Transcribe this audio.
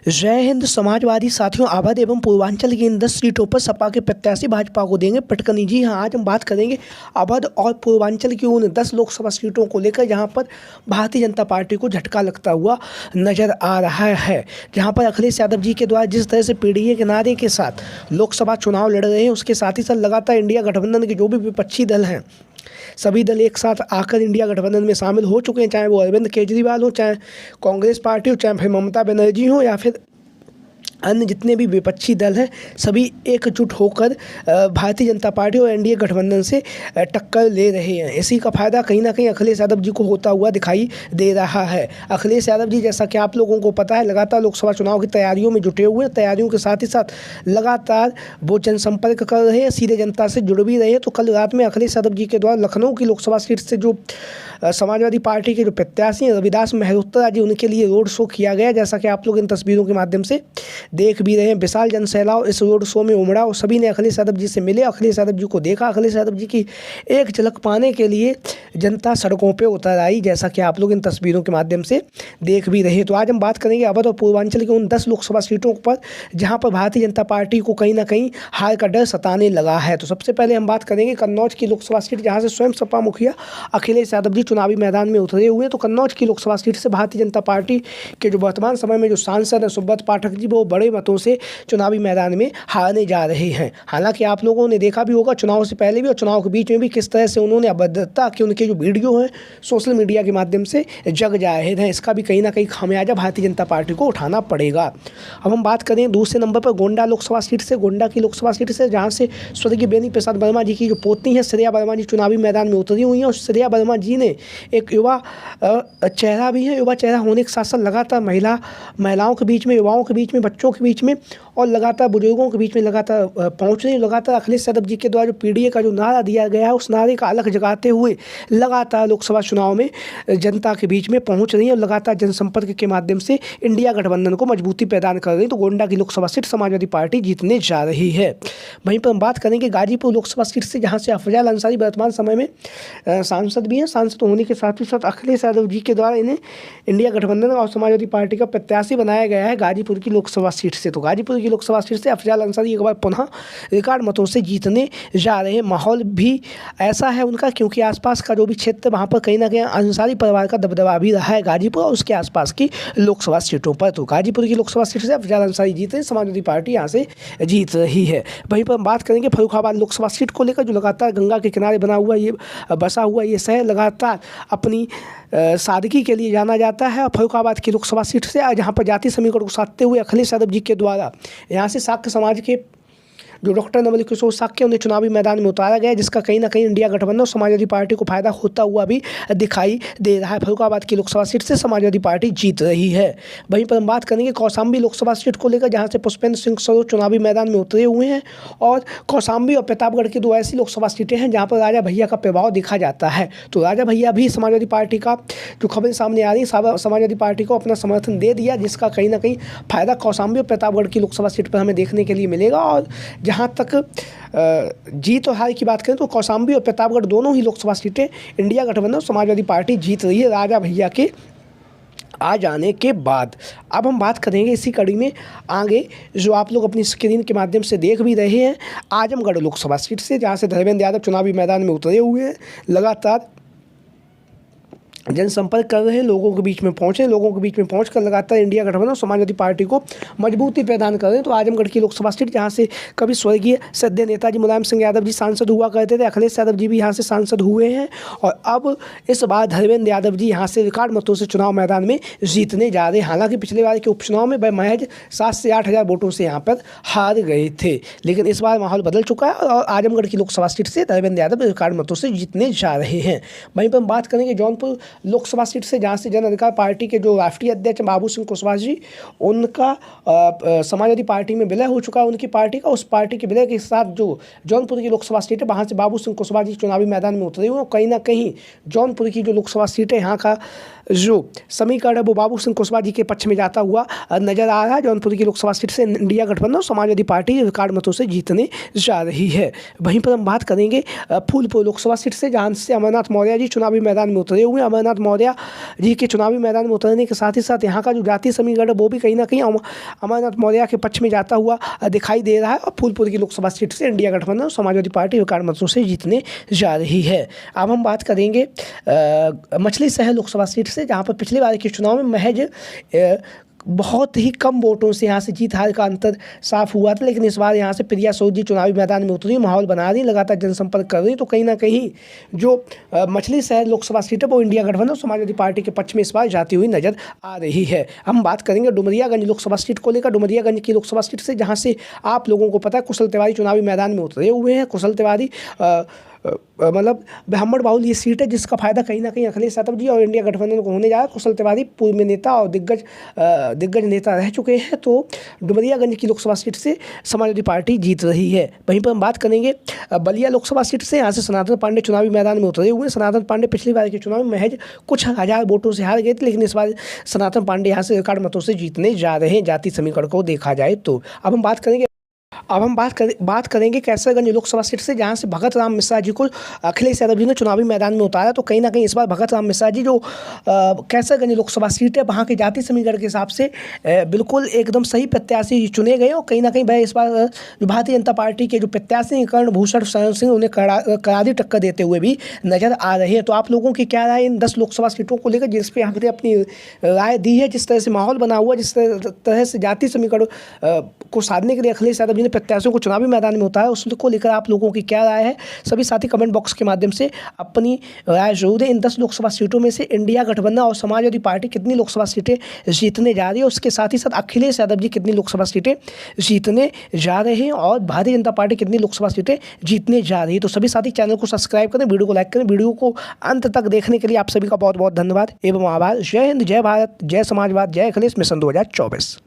जय हिंद। समाजवादी साथियों, अवध एवं पूर्वांचल की इन 10 सीटों पर सपा के प्रत्याशी भाजपा को देंगे पटकनी। जी हां, आज हम बात करेंगे अवध और पूर्वांचल की उन 10 लोकसभा सीटों को लेकर जहां पर भारतीय जनता पार्टी को झटका लगता हुआ नजर आ रहा है। जहां पर अखिलेश यादव जी के द्वारा जिस तरह से पीडीए के नारे के साथ लोकसभा चुनाव लड़ रहे हैं, उसके साथ ही साथ लगातार इंडिया गठबंधन के जो भी विपक्षी दल हैं, सभी दल एक साथ आकर इंडिया गठबंधन में शामिल हो चुके हैं। चाहे वो अरविंद केजरीवाल हो, चाहे कांग्रेस पार्टी हो, चाहे फिर ममता बनर्जी हो, या फिर अन्य जितने भी विपक्षी दल हैं, सभी एकजुट होकर भारतीय जनता पार्टी और एनडीए गठबंधन से टक्कर ले रहे हैं। इसी का फायदा कहीं ना कहीं अखिलेश यादव जी को होता हुआ दिखाई दे रहा है। अखिलेश यादव जी, जैसा कि आप लोगों को पता है, लगातार लोकसभा चुनाव की तैयारियों में जुटे हुए हैं। तैयारियों के साथ ही साथ लगातार वो जनसंपर्क कर रहे हैं, सीधे जनता से जुड़ भी रहे हैं। तो कल रात में अखिलेश यादव जी के द्वारा लखनऊ की लोकसभा सीट से जो समाजवादी पार्टी के जो प्रत्याशी हैं रविदास मेहरोत्रा जी, उनके लिए रोड शो किया गया। जैसा कि आप लोग इन तस्वीरों के माध्यम से देख भी रहे हैं, विशाल जनसैलाब इस रोड शो में उमड़ा और सभी ने अखिलेश यादव जी से मिले, अखिलेश यादव जी को देखा। अखिलेश यादव जी की एक झलक पाने के लिए जनता सड़कों पे उतर आई, जैसा कि आप लोग इन तस्वीरों के माध्यम से देख भी रहे हैं। तो आज हम बात करेंगे अवध और पूर्वांचल के उन 10 लोकसभा सीटों पर जहां पर भारतीय जनता पार्टी को कहीं ना कहीं हार का डर सताने लगा है। तो सबसे पहले हम बात करेंगे कन्नौज की लोकसभा सीट, जहां से स्वयं सपा मुखिया अखिलेश यादव जी चुनावी मैदान में उतरे हुए हैं। तो कन्नौज की लोकसभा सीट से भारतीय जनता पार्टी के जो वर्तमान समय में जो सांसद हैं सुब्रत पाठक जी, वो बड़े मतों से चुनावी मैदान में हारने जा रहे हैं। हालांकि आप लोगों ने देखा भी होगा चुनाव से पहले भी और चुनाव के बीच में भी किस तरह से उन्होंने अभद्रता के उनके जो वीडियो हैं सोशल मीडिया के माध्यम से जग जाहिर हैं। इसका भी कहीं ना कहीं खामियाजा भारतीय जनता पार्टी को उठाना पड़ेगा। अब हम बात करें दूसरे नंबर पर गोंडा लोकसभा सीट से। गोंडा की लोकसभा सीट से जहाँ से स्वर्गीय बेनी प्रसाद वर्मा जी की जो पोती हैं श्रेया वर्मा जी चुनावी मैदान में उतरी हुई हैं। और श्रेया वर्मा जी ने एक युवा चेहरा भी है, युवा चेहरा होने के साथ साथ लगातार महिलाओं के बीच में, युवाओं के बीच में, बच्चों के बीच में और लगातार बुजुर्गों के बीच में लगातार पहुँच रही। लगातार अखिलेश यादव जी के द्वारा जो पीडीए का जो नारा दिया गया है, उस नारे का अलग जगाते हुए लगातार लोकसभा चुनाव में जनता के बीच में पहुँच रही है और लगातार जनसंपर्क के माध्यम से इंडिया गठबंधन को मजबूती प्रदान कर रही है। तो गोंडा की लोकसभा सीट समाजवादी पार्टी जीतने जा रही है। वहीं पर हम बात करेंगे गाजीपुर लोकसभा सीट से, जहाँ से अफजल अंसारी वर्तमान समय में सांसद भी हैं। सांसद होने के साथ ही साथ अखिलेश यादव जी के द्वारा इन्हें इंडिया गठबंधन और समाजवादी पार्टी का प्रत्याशी बनाया गया है गाजीपुर की लोकसभा सीट से। तो गाजीपुर की लोकसभा सीट से अफजल अंसारी एक बार पुनः रिकॉर्ड मतों से जीतने जा रहे हैं। माहौल भी ऐसा है उनका, क्योंकि आसपास का जो भी क्षेत्र वहाँ पर कहीं ना कहीं अंसारी परिवार का दबदबा भी रहा है गाजीपुर और उसके आसपास की लोकसभा सीटों पर। तो गाजीपुर की लोकसभा सीट से अफजल अंसारी जीत रहे, समाजवादी पार्टी यहाँ से जीत रही है। वहीं पर हम बात करेंगे फर्रुखाबाद लोकसभा सीट को लेकर, जो लगातार गंगा के किनारे बसा हुआ ये शहर लगातार अपनी सादगी के लिए जाना जाता है। और फर्रुखाबाद की लोकसभा सीट से जहाँ पर जाति समीकरण को साधते हुए अखिलेश यादव जी के द्वारा यहाँ से शाक्य समाज के जो डॉक्टर नवल किशोर शाक्य उन्हें चुनावी मैदान में उतारा गया, जिसका कहीं ना कहीं इंडिया गठबंधन और समाजवादी पार्टी को फायदा होता हुआ भी दिखाई दे रहा है। फर्रुखाबाद की लोकसभा सीट से समाजवादी पार्टी जीत रही है। वहीं पर हम बात करेंगे कौशाम्बी लोकसभा सीट को लेकर, जहां से पुष्पेंद्र सिंह सरोज चुनावी मैदान में उतरे हुए हैं। और कौशाम्बी और प्रतापगढ़ की दो ऐसी लोकसभा सीटें हैं जहाँ पर राजा भैया का प्रभाव दिखा जाता है। तो राजा भैया भी समाजवादी पार्टी का जो खबरें सामने आ रही है, समाजवादी पार्टी को अपना समर्थन दे दिया, जिसका कहीं ना कहीं फायदा कौशाम्बी और प्रतापगढ़ की लोकसभा सीट पर हमें देखने के लिए मिलेगा। और जहाँ तक जीत और हार की बात करें तो कौशाम्बी और प्रतापगढ़ दोनों ही लोकसभा सीटें इंडिया गठबंधन समाजवादी पार्टी जीत रही है राजा भैया के आ जाने के बाद। अब हम बात करेंगे इसी कड़ी में आगे, जो आप लोग अपनी स्क्रीन के माध्यम से देख भी रहे हैं, आजमगढ़ लोकसभा सीट से, जहाँ से धर्मेंद्र यादव चुनावी मैदान में उतरे हुए हैं। लगातार जनसंपर्क कर रहे हैं, लोगों के बीच में पहुँचे, लोगों के बीच में पहुंचकर लगातार इंडिया गठबंधन और समाजवादी पार्टी को मजबूती प्रदान कर रहे हैं। तो आजमगढ़ की लोकसभा सीट, जहां से कभी स्वर्गीय सद्य नेताजी मुलायम सिंह यादव जी सांसद हुआ करते थे, अखिलेश यादव जी भी यहां से सांसद हुए हैं। और अब इस बार धर्मेंद्र यादव जी यहां से रिकॉर्ड मतों से चुनाव मैदान में जीतने जा रहे हैं। हालांकि पिछले बार के उपचुनाव में वह महज 7 से 8 हज़ार वोटों से यहाँ पर हार गए थे, लेकिन इस बार माहौल बदल चुका है और आजमगढ़ की लोकसभा सीट से धर्मेंद्र यादव रिकॉर्ड मतों से जीतने जा रहे हैं। वहीं पर हम बात करेंगे जौनपुर लोकसभा सीट से, जहाँ से जन अधिकार पार्टी के जो राष्ट्रीय अध्यक्ष बाबू सिंह कुशवाहा जी, उनका समाजवादी पार्टी में विलय हो चुका है उनकी पार्टी का। उस पार्टी के विलय के साथ जो जौनपुर की लोकसभा सीट है, वहाँ से बाबू सिंह कुशवाहा जी चुनावी मैदान में उतरे हुए हैं। कहीं ना कहीं जौनपुर की जो लोकसभा सीट है, यहाँ का जो समीकरण है वो बाबू सिंह कुशवाहा जी के पक्ष में जाता हुआ नजर आ रहा है। जौनपुर की लोकसभा सीट से इंडिया गठबंधन और समाजवादी पार्टी रिकॉर्ड मतों से जीतने जा रही है। वहीं पर हम बात करेंगे फूलपुर लोकसभा सीट से, जहाँ से अमरनाथ मौर्य जी चुनावी मैदान में उतरे हुए हैं। अमरनाथ मौर्य जी के चुनावी मैदान में उतरने के साथ ही साथ यहाँ का जो जातीय समीकरण है वो भी कहीं ना कहीं अमरनाथ मौर्य के पक्ष में जाता हुआ दिखाई दे रहा है और फूलपुर की लोकसभा सीट से इंडिया गठबंधन और समाजवादी पार्टी विकार मतों से जीतने जा रही है। अब हम बात करेंगे मछली शहर लोकसभा सीट से, जहाँ पर पिछली बार के चुनाव में महज बहुत ही कम वोटों से यहाँ से जीत हार का अंतर साफ हुआ था, लेकिन इस बार यहाँ से प्रिया सूद जी चुनावी मैदान में उतरी, माहौल बना रही, लगातार जनसंपर्क कर रही, तो कहीं ना कहीं जो मछली शहर लोकसभा सीट है वो इंडिया गठबंधन और समाजवादी पार्टी के पक्ष में इस बार जाती हुई नजर आ रही है। हम बात करेंगे डुमरियागंज लोकसभा सीट को लेकर। डुमरियागंज की लोकसभा सीट से जहाँ से आप लोगों को पता है कुशल तिवारी चुनावी मैदान में उतरे हुए हैं। कुशल तिवारी मतलब ब्राह्मण बाहुल ये सीट है जिसका फायदा कहीं ना कहीं अखिलेश यादव जी और इंडिया गठबंधन को होने जा रहा है। कुशल तिवारी पूर्व में नेता और दिग्गज नेता रह चुके हैं, तो डुमरियागंज की लोकसभा सीट से समाजवादी पार्टी जीत रही है। वहीं पर हम बात करेंगे बलिया लोकसभा सीट से, यहाँ से सनातन पांडे चुनावी मैदान में उतरे हुए हैं। सनातन पांडे पिछली बार के चुनाव में महज कुछ हजार वोटों से हार गए थे, लेकिन इस बार सनातन पांडे यहाँ से रिकॉर्ड मतों से जीतने जा रहे हैं जातीय समीकरण को देखा जाए तो। अब हम बात करेंगे कैसरगंज लोकसभा सीट से, जहां से भगत राम मिश्रा जी को अखिलेश यादव जी ने चुनावी मैदान में उतारा, तो कहीं ना कहीं इस बार भगत राम मिश्रा जी जो कैसरगंज लोकसभा सीट है वहां के जाति समीकरण के हिसाब से बिल्कुल एकदम सही प्रत्याशी चुने गए और कहीं ना कहीं भाई इस बार जो भारतीय जनता पार्टी के जो प्रत्याशी कर्ण भूषण शरण सिंह उन्हें करारी टक्कर देते हुए भी नजर आ रहे हैं। तो आप लोगों की क्या राय इन 10 लोकसभा सीटों को लेकर, जिस पे हमने अपनी राय दी है, जिस तरह से माहौल बना हुआ, जिस तरह से जातीय समीकरण को साधने के लिए अखिलेश यादव जी ने प्रत्याशियों को चुनावी मैदान में होता है, उसको लेकर आप लोगों की क्या राय है? सभी साथी कमेंट बॉक्स के माध्यम से अपनी राय जरूर दें। इन 10 लोकसभा सीटों में से इंडिया गठबंधन और समाजवादी पार्टी कितनी लोकसभा सीटें जीतने जा रही है, उसके साथ ही साथ अखिलेश यादव जी कितनी लोकसभा सीटें जीतने जा रहे हैं और भारतीय जनता पार्टी कितनी लोकसभा सीटें जीतने जा रही है। तो सभी साथी चैनल को सब्सक्राइब करें, वीडियो को लाइक करें। वीडियो को अंत तक देखने के लिए आप सभी का बहुत बहुत धन्यवाद एवं आभार। जय हिंद, जय भारत, जय समाजवाद, जय अखिलेश मिशन 2024।